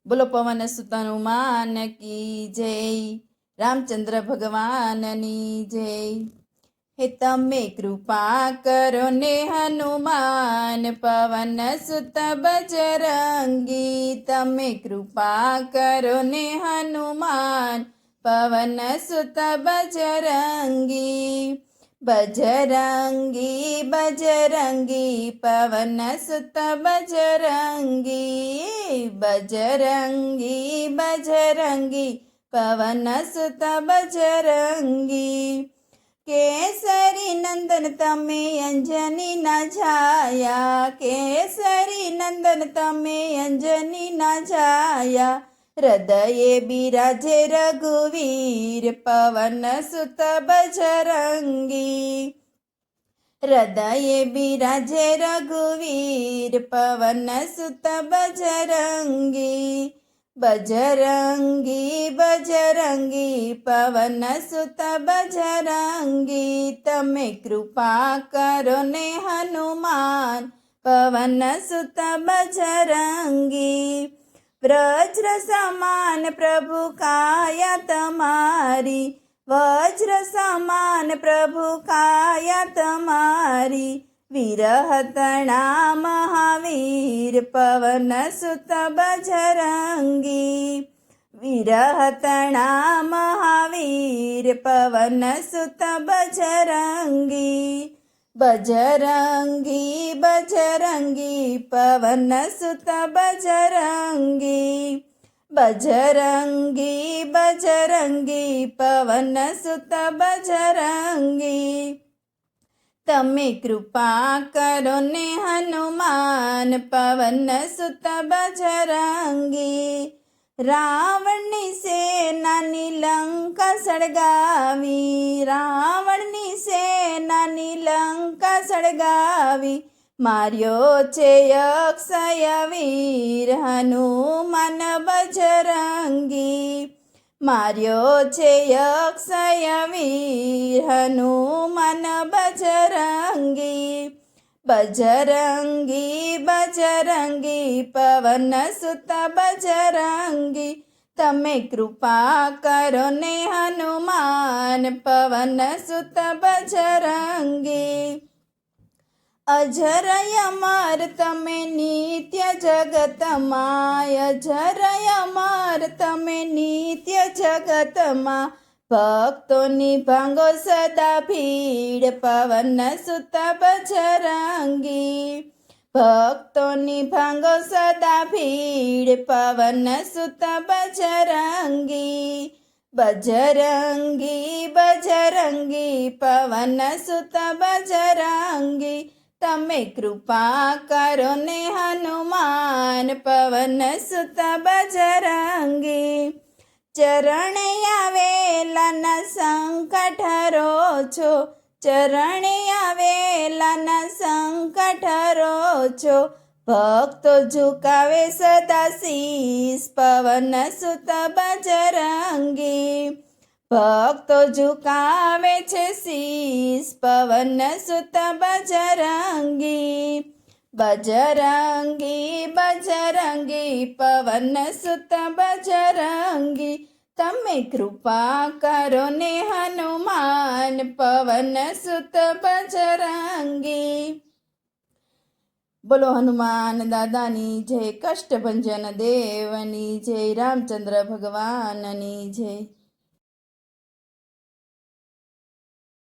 બોલો પવન સુત હનુમાન કી જય, રામચંદ્ર ભગવાનની જય। હે તમે કૃપા કરો ને હનુમાન, પવન સુત બજરંગી। તમે કૃપા કરો ને હનુમાન, પવન સુત બજરંગી। બજરંગી બજરંગી પવન સુત બજરંગી। બજરંગી બજરંગી પવન સુત બજરંગી। કેસરી નંદન તમે અંજની ના છાયા, કેસરી નંદન તમે અંજની ના છાયા। હૃદયે બિરાજે રઘુવીર, પવન સુત બજરંગી। હૃદયે બિરાજે રઘુવીર, પવન સુત બજરંગી। બજરંગી બજરંગી પવન સુત બજરંગી। તમે કૃપા કરો ને હનુમાન, પવન સુત બજરંગી। વજ્ર સમાન પ્રભુ કાયા તમારી, વજ્ર સમાન પ્રભુ કાયા તમારી। વિરહતણા મહાવીર, પવન સુત બજરંગી। વિરહતણા મહાવીર, પવન સુત બજરંગી। બજરંગી બજરંગી પવન સુત બજરંગી। બજરંગી બજરંગી પવન સુત બજરંગી। તમે કૃપા કરો ને હનુમાન, પવન સુત બજરંગી। રાવણની સેનાની લંકા સળગાવી, રાવણની સેનાની લંકા સળગાવી। માર્યો છે અક્ષય વીર, હનુમાન બજરંગી। માર્યો છે અક્ષય વીર, હનુમાન બજરંગી। બજરંગી બજરંગી પવન સુત બજરંગી। તમે કૃપા કરો ને હનુમાન, પવન સુત બજરંગી। અજર અમર તમે નિત્ય જગતમાં, અજર અમર તમે નિત્ય જગતમાં। ભક્તોની ભાંગો સદા ભીડ, પવન સુત બજરંગી। ભક્તોની ભાંગો સદા ભીડ, પવન સુત બજરંગી। બજરંગી બજરંગી પવન સુત બજરંગી। તમે કૃપા કરો ને હનુમાન, પવન સુત બજરંગી। ચરણે આવેલાના સંકટ હરો છો, ચરણે આવેલાના સંકટ હરો છો। ભક્તો ઝુકાવે સદા શીશ, પવન સુત બજરંગી। ભક્તો ઝુકાવે છે શીશ, પવન સુત બજરંગી। બજરંગી બજરંગી પવન સુત બજરંગી। તમે કૃપા કરો ને હનુમાન, પવન સુત બજરંગી। બોલો હનુમાન દાદાની જય, કષ્ટભંજન દેવની જય, રામચંદ્ર ભગવાનની જય।